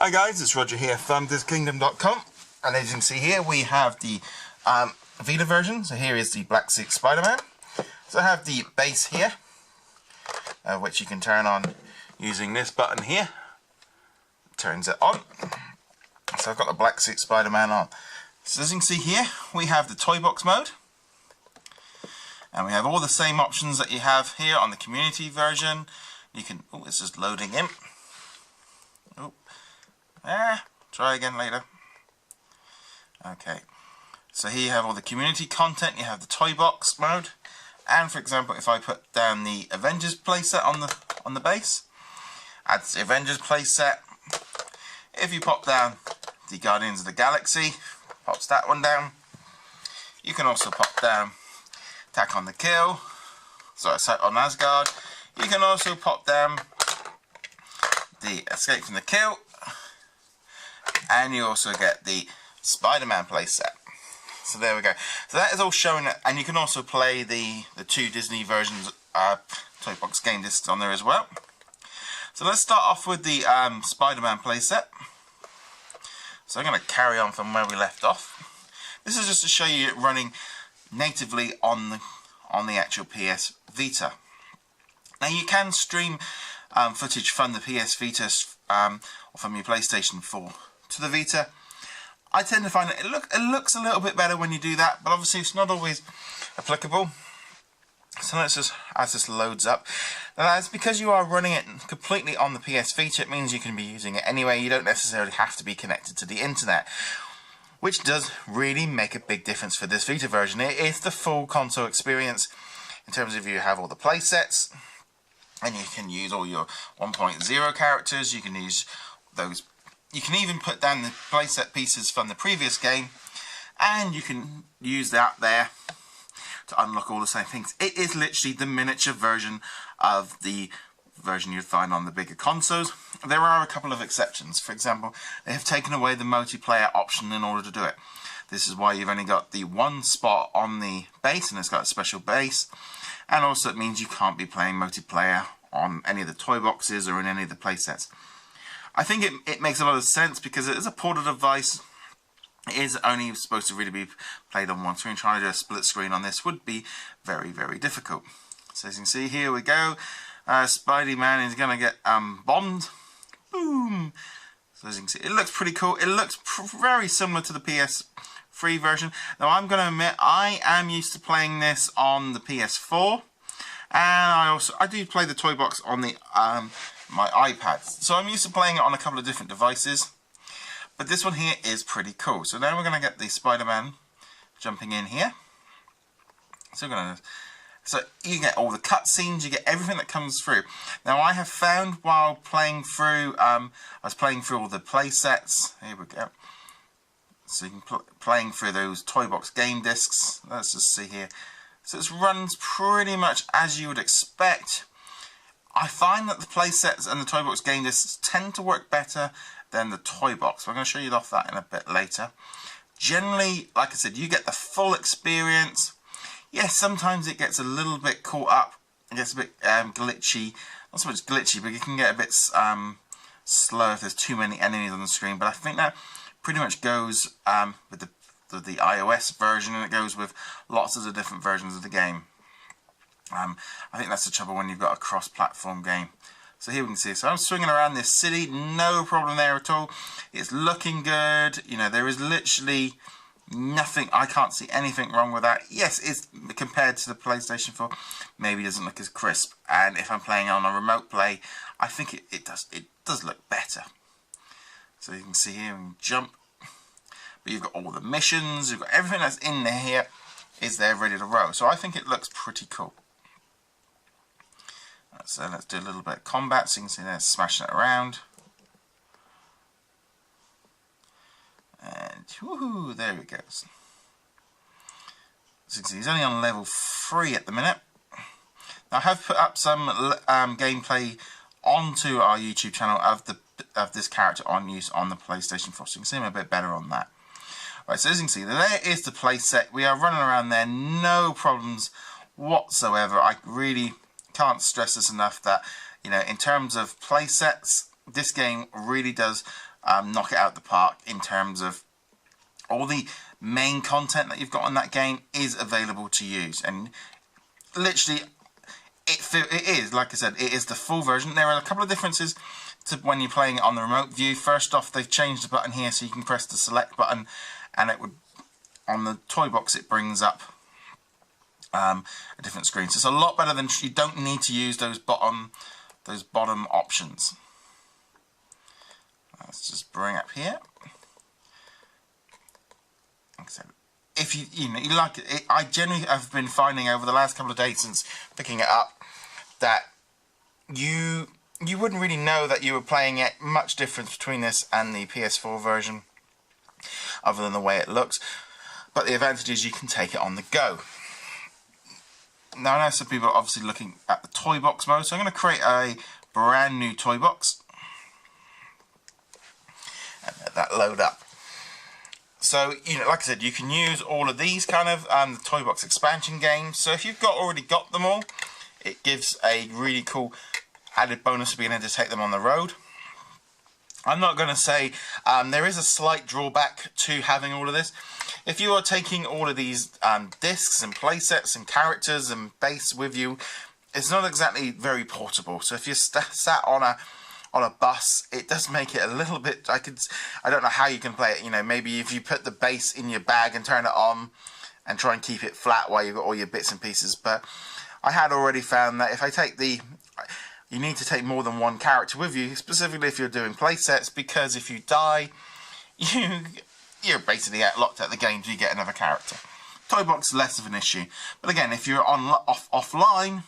Hi guys, it's Roger here from ThisKingdom.com, and as you can see here we have the Vita version. So here is the black suit Spider-Man. So I have the base here, which you can turn on using this button here. Turns it on. So I've got the black suit Spider-Man on. So as you can see here, we have the toy box mode, and we have all the same options that you have here on the community version. You can, oh, it's just loading in. Oh, try again later. Okay, so here you have all the community content. You have the toy box mode, and for example, if I put down the Avengers playset on the base, adds the Avengers playset. If you pop down the Guardians of the Galaxy, pops that one down. You can also pop down Attack on the Kill, so set on Asgard. You can also pop down the Escape from the Kill, and you also get the Spider-Man playset. So there we go. So that is all showing, and you can also play the two Disney versions toy box game discs on there as well. So let's start off with the Spider-Man playset. So I'm going to carry on from where we left off. This is just to show you it running natively on the actual PS Vita. Now you can stream footage from the PS Vita or from your PlayStation 4 to the Vita. I tend to find that it looks a little bit better when you do that, but obviously it's not always applicable. So let's just, as this loads up, now that's because you are running it completely on the PS Vita. It means you can be using it anyway. You don't necessarily have to be connected to the internet, which does really make a big difference for this Vita version. It is the full console experience in terms of you have all the play sets, and you can use all your 1.0 characters. You can use those. You can even put down the playset pieces from the previous game, and you can use that there to unlock all the same things. It is literally the miniature version of the version you'd find on the bigger consoles. There are a couple of exceptions. For example, they have taken away the multiplayer option in order to do it. This is why you've only got the one spot on the base, and it's got a special base. And also it means you can't be playing multiplayer on any of the toy boxes or in any of the playsets. I think it makes a lot of sense because it is a portable device. It is only supposed to really be played on one screen. Trying to do a split screen on this would be very, very difficult. So as you can see, here we go. Spidey-Man is going to get bombed. Boom! So as you can see, it looks pretty cool. It looks very similar to the PS3 version. Now I'm going to admit, I am used to playing this on the PS4. And I do play the toy box on the my iPad. So I'm used to playing it on a couple of different devices. But this one here is pretty cool. So now we're going to get the Spider-Man jumping in here. So you get all the cutscenes, you get everything that comes through. Now I have found while playing through, I was playing through all the play sets. Here we go. So you can playing through those toy box game discs. Let's just see here. So it runs pretty much as you would expect. I find that the play sets and the toy box game discs tend to work better than the toy box. We're going to show you off that in a bit later. Generally, like I said, you get the full experience. Yes, sometimes it gets a little bit caught up. It gets a bit glitchy. Not so much glitchy, but it can get a bit slow if there's too many enemies on the screen. But I think that pretty much goes with the iOS version, and it goes with lots of the different versions of the game. I think that's the trouble when you've got a cross-platform game. So here we can see, so I'm swinging around this city, no problem there at all. It's looking good, you know, there is literally nothing, I can't see anything wrong with that. Yes, it's compared to the PlayStation 4, maybe it doesn't look as crisp. And if I'm playing on a remote play, I think it does look better. So you can see here, and jump. But you've got all the missions, you've got everything that's in there here is there ready to roll. So I think it looks pretty cool. So let's do a little bit of combat, so you can see there smashing it around. And woohoo, there he goes. So you can see he's only on level 3 at the minute. Now I have put up some gameplay onto our YouTube channel of this character on use on the PlayStation 4, so you can see him a bit better on that. Right, so as you can see, there is the playset. We are running around there, no problems whatsoever. I really can't stress this enough that, you know, in terms of play sets, this game really does knock it out the park in terms of all the main content that you've got in that game is available to use. And literally, it is, like I said, it is the full version. There are a couple of differences to when you're playing it on the remote view. First off, they've changed the button here so you can press the select button, and it would, on the toy box, it brings up a different screen. So it's a lot better than, you don't need to use those bottom options. Let's just bring up here. Like I said, if you like it, I generally have been finding over the last couple of days since picking it up that you wouldn't really know that you were playing it, much difference between this and the PS4 version, other than the way it looks. But the advantage is you can take it on the go. Now I know some people are obviously looking at the toy box mode, so I'm going to create a brand new toy box and let that load up. So, like I said, you can use all of these kind of the toy box expansion games. So if you've already got them all, it gives a really cool added bonus to being able to take them on the road. I'm not going to say there is a slight drawback to having all of this. If you are taking all of these discs and playsets and characters and base with you, it's not exactly very portable. So if you're sat on a bus, it does make it a little bit, I don't know how you can play it, maybe if you put the base in your bag and turn it on and try and keep it flat while you've got all your bits and pieces. But I had already found that if I take you need to take more than one character with you, specifically if you're doing play sets, because if you die, you're basically locked out the game till you get another character. Toy box is less of an issue. But again, if you're offline,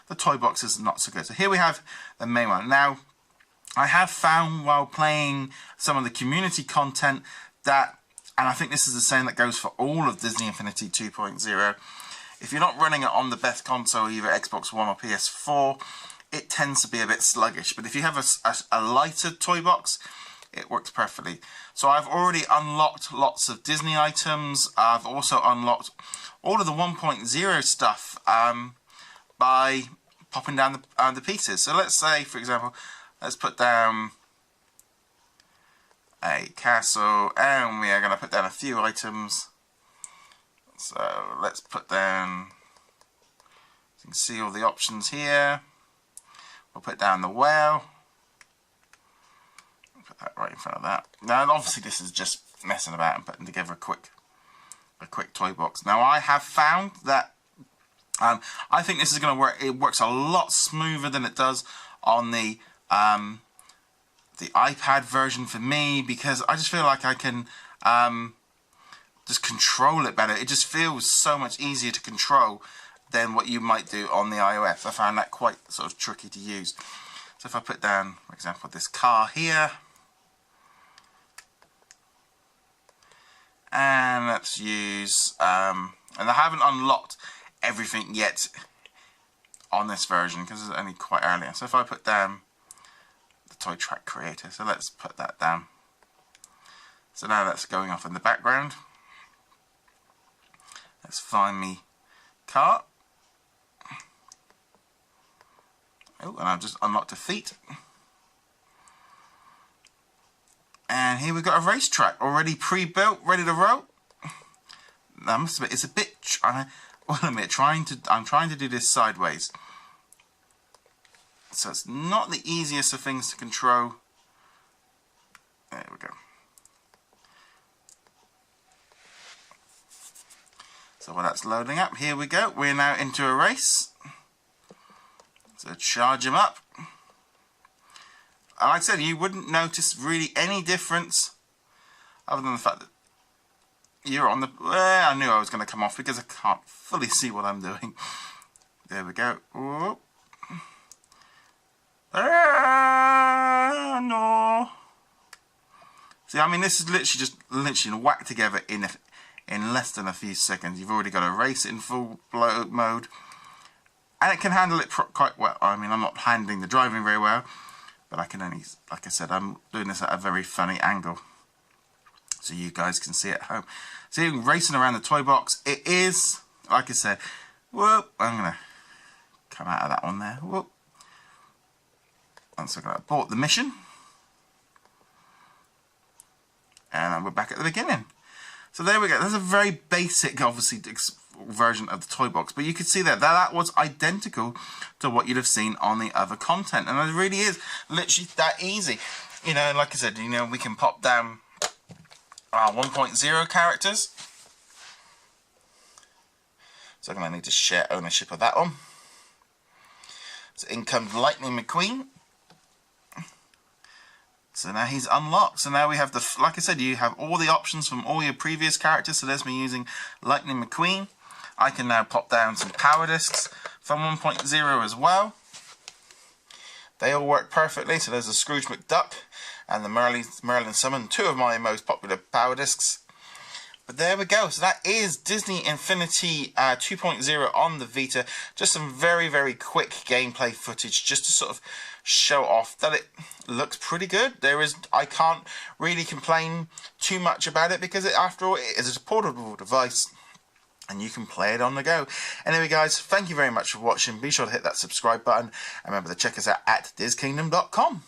the toy box is not so good. So here we have the main one. Now, I have found while playing some of the community content that, and I think this is the same that goes for all of Disney Infinity 2.0, if you're not running it on the best console, either Xbox One or PS4, it tends to be a bit sluggish. But if you have a lighter toy box, it works perfectly. So I've already unlocked lots of Disney items. I've also unlocked all of the 1.0 stuff by popping down the pieces. So let's say, for example, let's put down a castle, and we are going to put down a few items. So let's put down, you can see all the options here. We'll put down the well. Put that right in front of that. Now obviously this is just messing about and putting together a quick toy box. Now I have found that I think this is going to work. It works a lot smoother than it does on the iPad version for me, because I just feel like I can just control it better. It just feels so much easier to control than what you might do on the iOS. I found that quite sort of tricky to use. So if I put down, for example, this car here, and let's use, and I haven't unlocked everything yet on this version because it's only quite early. So if I put down the Toy Track Creator, so let's put that down. So now that's going off in the background. Let's find me car. Oh, and I've just unlocked a feat. And here we've got a racetrack already pre-built, ready to roll. I must admit, it's a bit. I'm trying to do this sideways, so it's not the easiest of things to control. There we go. So while that's loading up, here we go. We're now into a race. So charge him up. Like I said, you wouldn't notice really any difference other than the fact that you're on the... Well, I knew I was going to come off because I can't fully see what I'm doing. There we go. Whoop. No. See, I mean, this is literally whacked together in less than a few seconds. You've already got a race in full mode. And it can handle it quite well. I mean, I'm not handling the driving very well, but I can only, like I said, I'm doing this at a very funny angle, so you guys can see at home. So you're racing around the toy box. It is, like I said, whoop, I'm going to come out of that one there. Whoop. Once I got bought the mission. And we're back at the beginning. So there we go. That's a very basic, obviously, version of the toy box. But you can see that was identical to what you'd have seen on the other content. And it really is literally that easy. You know, like I said, you know, we can pop down 1.0 characters. So I'm going to need to share ownership of that one. So in comes Lightning Mcqueen. So now he's unlocked. So now we have the, like I said, you have all the options from all your previous characters. So there's me using Lightning Mcqueen. I can now pop down some power discs from 1.0 as well. They all work perfectly. So there's the Scrooge McDuck and the Merlin Summon, two of my most popular power discs. But there we go. So that is Disney Infinity 2.0 on the Vita. Just some very, very quick gameplay footage just to sort of show off that it looks pretty good. I can't really complain too much about it because after all, it is a portable device and you can play it on the go. Anyway guys, thank you very much for watching. Be sure to hit that subscribe button and remember to check us out at DizKingdom.com.